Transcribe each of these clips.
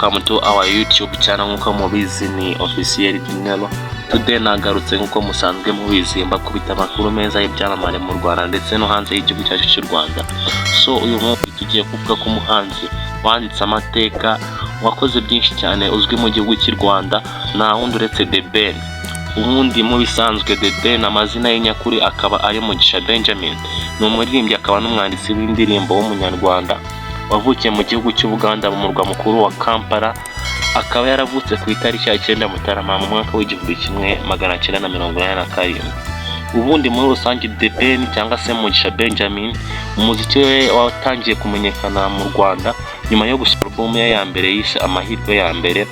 welcome to our YouTube channel. Nkuko mubizi ni Officiel Dinero. Today nagarutse nkuko musanzwe mubizi mbakubita amakuru meza y'ibyamamare mu Rwanda ndetse no hanze y'igihugu cyacu cy'u Rwanda. So uyu munsi tugiye kuvuga ku muhanzi wanditse amateka wakoze byinshi cyane uzwi mu gihugu cy'u Rwanda na wundi uretse The Ben. Ubundi mu bisanzwe The Ben amazina ye nyakuri akaba ari Mugisha Benjamin. Ni umuririmbyi akaba n'umwanditsi w'indirimbo w'umunyarwanda wavukiye mu gihugu cy'Ubuganda mu murwa mukuru wa Kampala. Akaba yaravutse ku itariki ya 9 Mutarama mu mwaka w'1987. Ubundi muri rusange The Ben cyangwa se Mugisha Benjamin umuziki we watangiye kumenyekana mu Rwanda nyuma yo gusohora album ye ya mbere yise Amahirwe ya mbere.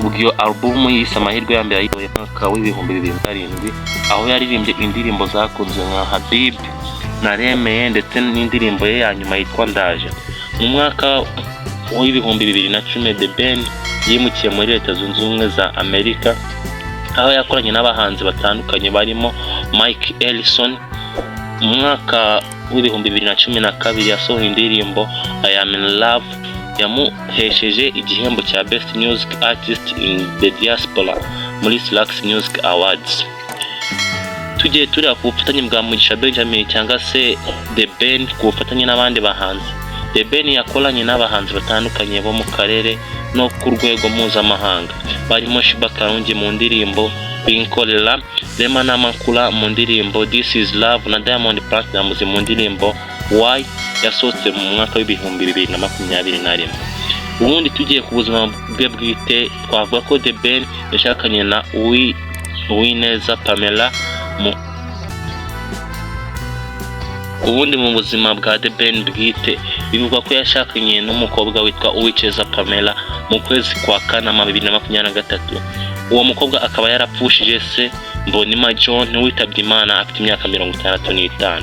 Ubwo album yise Amahirwe ya mbere yayisohoye mu mwaka w'2007 aho yaririmbye indirimbo zakunzwe nka Habib na Remeye ndetse n'indirimbo ye ya nyuma yitwa Ndaje. Mu mwaka w'2010 The Ben yimukiye muri Leta Zunze Ubumwe za Amerika aho yakoranye n'abahanzi batandukanye barimo Mike Ellison. Mu mwaka w'2012 yasohoye indirimbo I Am in Love yamuhesheje igihembo cya Best Music Artist in the Diaspora muri Slax Music Awards. Tugiye tureba ku bufatanye bwa Mugisha Benjamin cyangwa se The Ben ku bufatanye n'abandi bahanzi. The Ben yakoranye n'abahanzi batandukanye bo mu karere no ku rwego mpuzamahanga barimo Shiba Karungi mu ndirimbo Binkolera, Rema na Makula mu ndirimbo This is Love na Diamond Platnumz mu ndirimbo Why yasohotse mu mwaka w'2021. Ubundi tugiye ku buzima bwe bwite twavuga ko The Ben yashakanye na Uwineza Pamela. Ubundi mu buzima bwa The Ben bwite bivugwa ko yashakanye n'umukobwa witwa Uwiceza Pamela mu kwezi kwa Kanama 2023. Uwo mukobwa akaba yarapfushije se Mbonima John witabye Imana afite imyaka 65.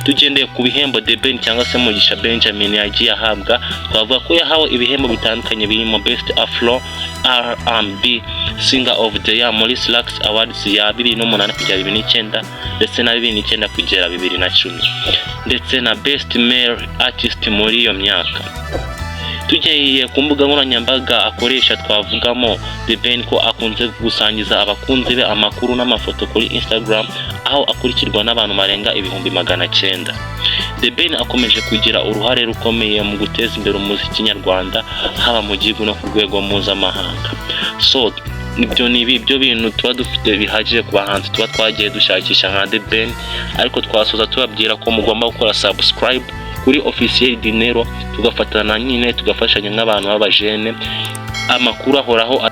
Tugendeye ku bihembo The Ben cyangwa se Mugisha Benjamin yagiye ahabwa twavuga ko yahawe ibihembo bitandukanye birimo Best Afro R&B Singer of the Year muri Slax Awards ya 2008 kugera 2009 ndetse na 2009 kugera 2010 ndetse na Best Male Artist muri iyo myaka. Tugiye ku mbuga nkoranyambaga akoresha twavugamo The Ben ko akunze gusangiza abakunzi be amakuru n'amafoto kuri Instagram aho akurikirwa n'abantu barenga 900,000. The Ben akomeje kugira uruhare rukomeye mu guteza imbere umuziki nyarwanda haba mu gihugu no ku rwego mpuzamahanga. So ibyo bintu tuba dufite bihagije ku bahanzi tuba twagiye dushakisha nka The Ben, ariko twasoza tubabwira ko mugomba gukora subscribe kuri Officiel Dinero tugafatana nyine tugafashanya nk'abantu b'abajene. Amakuru ahoraho